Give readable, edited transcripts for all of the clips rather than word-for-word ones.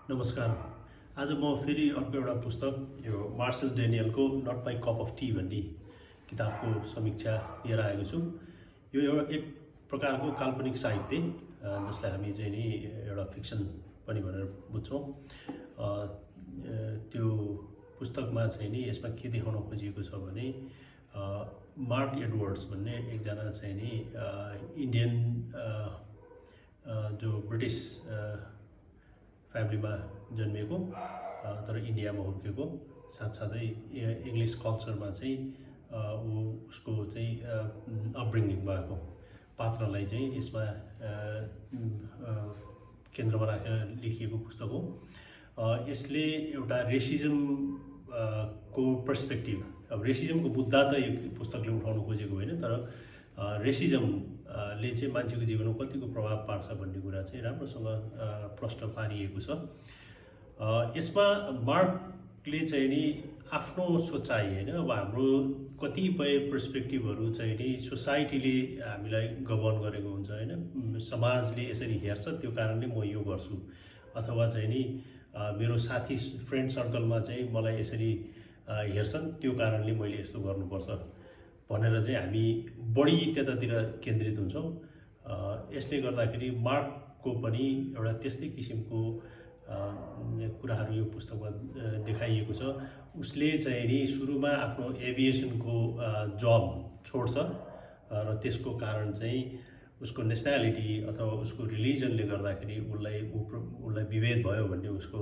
नमस्कार। आज म फेरि अर्को एउटा पुस्तक यो मार्सल डेनियलको not my cup of tea भन्ने किताबको समीक्षा लिएर आएको छु। यो एउटा एक प्रकारको काल्पनिक साहित्य जसलाई हामी चाहिँ नि एउटा फिक्सन पनि भनेर बुझ्छौँ। त्यो पुस्तकमा चाहिँ नि यसमा के देखाउन खोजिएको छ भने मार्क एडवर्ड्स भन्ने एकजना चाहिँ नि इन्डियन जो ब्रिटिस फ्यामिलीमा जन्मिएको तर इन्डियामा हुर्केको साथसाथै इङ्ग्लिस कल्चरमा चाहिँ उसको चाहिँ अपब्रिङिङ भएको पात्रलाई चाहिँ यसमा केन्द्रमा राखेर लेखिएको पुस्तक हो। यसले एउटा रेसिजम को पर्सपेक्टिभ, अब रेसिजमको मुद्दा त यो पुस्तकले उठाउन खोजेको होइन, तर रेसिजमले चाहिँ मान्छेको जीवनमा कतिको प्रभाव पार्छ भन्ने कुरा चाहिँ राम्रोसँग प्रश्न पारिएको छ। यसमा मार्कले चाहिँ नि आफ्नो सोचाइ होइन, अब हाम्रो कतिपय पर्सपेक्टिभहरू चाहिँ नि सोसाइटीले हामीलाई गभर्न गरेको हुन्छ होइन, समाजले यसरी हेर्छ त्यो कारणले म यो गर्छु, अथवा चाहिँ नि मेरो साथी फ्रेन्ड सर्कलमा चाहिँ मलाई यसरी हेर्छन् त्यो कारणले मैले यस्तो गर्नुपर्छ भनेर चाहिँ हामी बढी त्यतातिर केन्द्रित हुन्छौँ। यसले गर्दाखेरि मार्कको पनि एउटा त्यस्तै किसिमको कुराहरू यो पुस्तकमा देखाइएको छ। उसले चाहिँ नि सुरुमा आफ्नो एभिएसनको जब छोड्छ र त्यसको कारण चाहिँ उसको नेसनालिटी अथवा उसको रिलिजनले गर्दाखेरि उसलाई विभेद भयो भन्ने उसको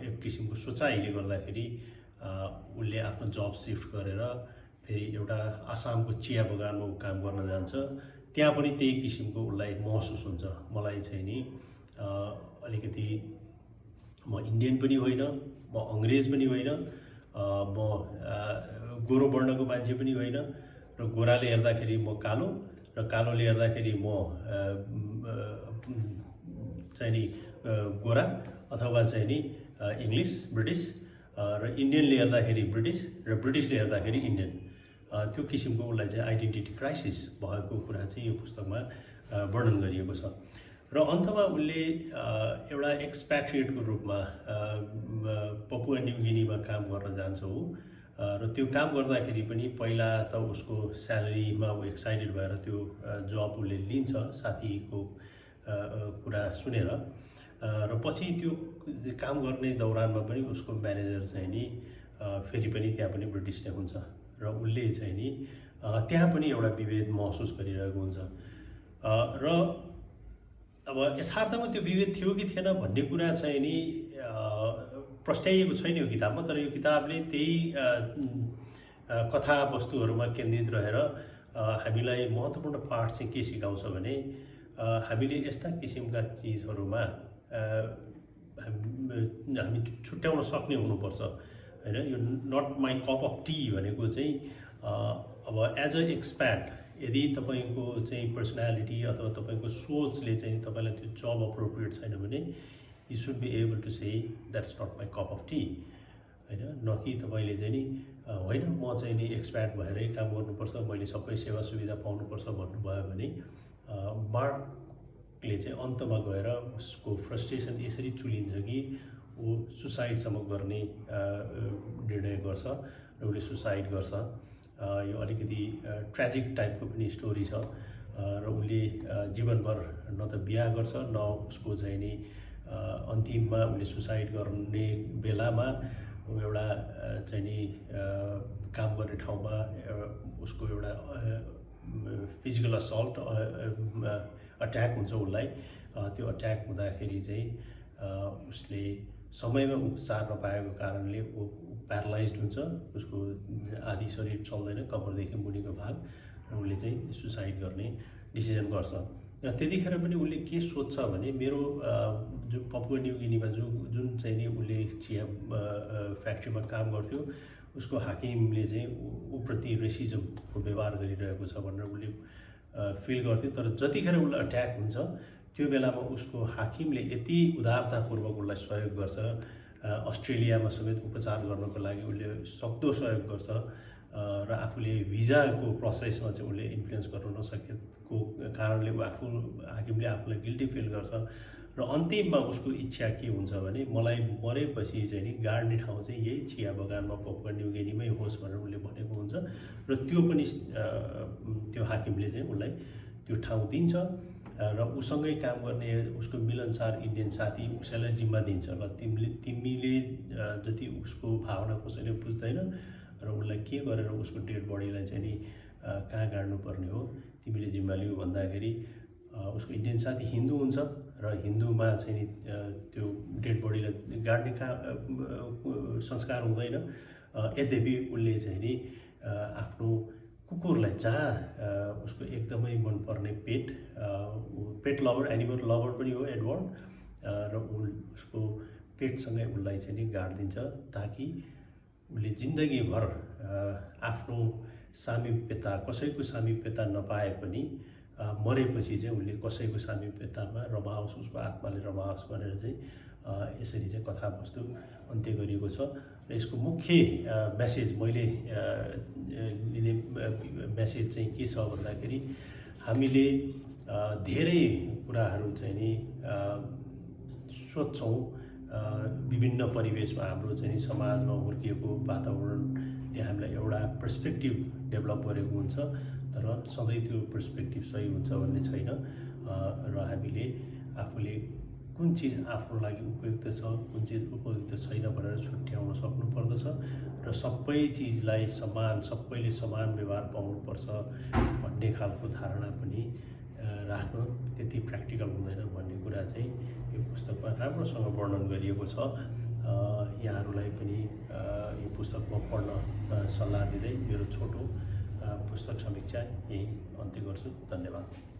एक किसिमको सोचाइले गर्दाखेरि उसले आफ्नो जब सिफ्ट गरेर फेरि एउटा आसामको चिया बगानमा काम गर्न जान्छ। त्यहाँ पनि त्यही किसिमको उसलाई महसुस हुन्छ, मलाई चाहिँ नि अलिकति म इन्डियन पनि होइन, म अङ्ग्रेज पनि होइन, म गोरो वर्णको मान्छे पनि होइन, र गोराले हेर्दाखेरि म कालो र कालोले हेर्दाखेरि म चाहिँ नि गोरा अथवा चाहिँ नि इङ्ग्लिस ब्रिटिस, र इन्डियनले हेर्दाखेरि ब्रिटिस र ब्रिटिसले हेर्दाखेरि इन्डियन, त्यो किसिमको उसलाई चाहिँ आइडेन्टिटी क्राइसिस भएको कुरा चाहिँ यो पुस्तकमा वर्णन गरिएको छ। र अन्तमा उसले एउटा एक्सप्याट्रिएटको रूपमा पपुवा न्यू गिनीमा काम गर्न जान्छ हो, र त्यो काम गर्दाखेरि पनि पहिला त उसको स्यालेरीमा ऊ एक्साइटेड भएर त्यो जब उसले लिन्छ साथीको कुरा सुनेर, र पछि त्यो काम गर्ने दौरानमा पनि उसको म्यानेजर चाहिँ नि फेरि पनि त्यहाँ पनि ब्रिटिस नै हुन्छ र उसले चाहिँ नि त्यहाँ पनि एउटा विभेद महसुस गरिरहेको हुन्छ। र अब यथार्थमा त्यो विभेद थियो कि थिएन भन्ने कुरा चाहिँ नि प्रस्ट्याइएको छैन यो किताबमा, तर यो किताबले त्यही कथावस्तुहरूमा केन्द्रित रहेर हामीलाई महत्त्वपूर्ण पाठ चाहिँ के सिकाउँछ भने हामीले यस्ता किसिमका चिजहरूमा हामी छुट्याउन सक्ने हुनुपर्छ होइन। यो not my cup of tea भनेको चाहिँ अब एज अ एक्सप्याट यदि तपाईँको चाहिँ पर्सनालिटी अथवा तपाईँको सोचले चाहिँ तपाईँलाई त्यो जब अप्रोप्रिएट छैन भने you should be able to say that's not my cup of tea होइन, न कि तपाईँले चाहिँ नि होइन म चाहिँ नि एक्सप्याट भएरै काम गर्नुपर्छ, मैले सबै सेवा सुविधा पाउनुपर्छ भन्नुभयो भने मार्कले चाहिँ अन्तमा गएर उसको फ्रस्ट्रेसन यसरी चुलिन्छ कि ऊ सुसाइडसम्म गर्ने निर्णय गर्छ र उसले सुसाइड गर्छ। यो अलिकति ट्रेजिक टाइपको पनि स्टोरी छ र उसले जीवनभर न त बिहा गर्छ न उसको चाहिँ नि अन्तिममा उसले सुसाइड गर्ने बेलामा एउटा चाहिँ नि काम गर्ने ठाउँमा उसको एउटा फिजिकल असल्ट अट्याक हुन्छ उसलाई। त्यो अट्याक हुँदाखेरि चाहिँ उसले समयमा उपचार नपाएको कारणले ऊ प्यारालाइज्ड हुन्छ, उसको आधी शरीर चल्दैन, कपालदेखि मुनिको भाग, र उसले चाहिँ सुसाइड गर्ने डिसिजन गर्छ। र त्यतिखेर पनि उसले के सोध्छ भने मेरो जो पपुवा न्यू गिनीमा जुन चाहिँ नि उसले चिया फ्याक्ट्रीमा काम गर्थ्यो उसको हाकिमले चाहिँ ऊप्रति रेसिजमको व्यवहार गरिरहेको छ भनेर उसले फिल गर्थ्यो। तर जतिखेर उसलाई अट्याक हुन्छ त्यो बेलामा उसको हाकिमले यति उदारतापूर्वक उसलाई सहयोग गर्छ, अस्ट्रेलियामा समेत उपचार गर्नको लागि उसले सक्दो सहयोग गर्छ, र आफूले भिजाको प्रोसेसमा चाहिँ उसले इन्फ्लुएन्स गर्न नसकेको कारणले हाकिमले आफूलाई गिल्टी फिल गर्छ र अन्तिममा उसको इच्छा के हुन्छ भने मलाई मरेपछि चाहिँ नि गाड्ने ठाउँ चाहिँ यही चिया बगानमा पपुवा न्युगिनीमै होस् भनेर उसले भनेको हुन्छ र त्यो पनि त्यो हाकिमले चाहिँ उसलाई त्यो ठाउँ दिन्छ र उसँगै काम गर्ने उसको मिलनसार इन्डियन साथी उसैलाई जिम्मा दिन्छ ल तिमीले जति उसको भावना कसैले बुझ्दैन र उसलाई के गरेर उसको डेड बडीलाई चाहिँ नि कहाँ गाड्नुपर्ने हो तिमीले जिम्मा लिऊ भन्दाखेरि उसको इन्डियन साथी हिन्दू हुन्छ र हिन्दूमा चाहिँ नि त्यो डेड बडीलाई गाड्ने संस्कार हुँदैन यद्यपि उसले चाहिँ नि आफ्नो कुकुरलाई जहाँ उसको एकदमै मनपर्ने पेट लभर एनिमल लभर पनि हो एडवर्ड र उसको पेटसँगै उसलाई चाहिँ नि गाडिदिन्छ ताकि उसले जिन्दगीभर आफ्नो सामिप्यता कसैको सामिप्यता नपाए पनि मरेपछि चाहिँ उसले कसैको सामिप्यतामा रमाओस् उसको आत्माले रमाओस् भनेर चाहिँ यसरी चाहिँ कथावस्तु अन्त्य गरिएको छ र यसको मुख्य मेसेज मैले लिने मेसेज चाहिँ के छ भन्दाखेरि हामीले धेरै कुराहरू चाहिँ नि सोच्छौँ विभिन्न परिवेशमा हाम्रो चाहिँ समाजमा हुर्किएको वातावरणले हामीलाई एउटा पर्सपेक्टिभ डेभलप गरेको हुन्छ तर सधैँ त्यो पर्सपेक्टिभ सही हुन्छ भन्ने छैन र हामीले आफूले कुन चिज आफ्नो लागि उपयुक्त छ कुन चिज उपयुक्त छैन भनेर छुट्याउन सक्नुपर्दछ र सबै चिजलाई सबैले समान व्यवहार पाउनुपर्छ भन्ने खालको धारणा पनि राख्न त्यति प्र्याक्टिकल हुँदैन भन्ने कुरा चाहिँ यो पुस्तकमा राम्रोसँग वर्णन गरिएको छ। यहाँहरूलाई पनि यो पुस्तक म पढ्न सल्लाह दिँदै मेरो छोटो पुस्तक समीक्षा यही अन्त्य गर्छु। धन्यवाद।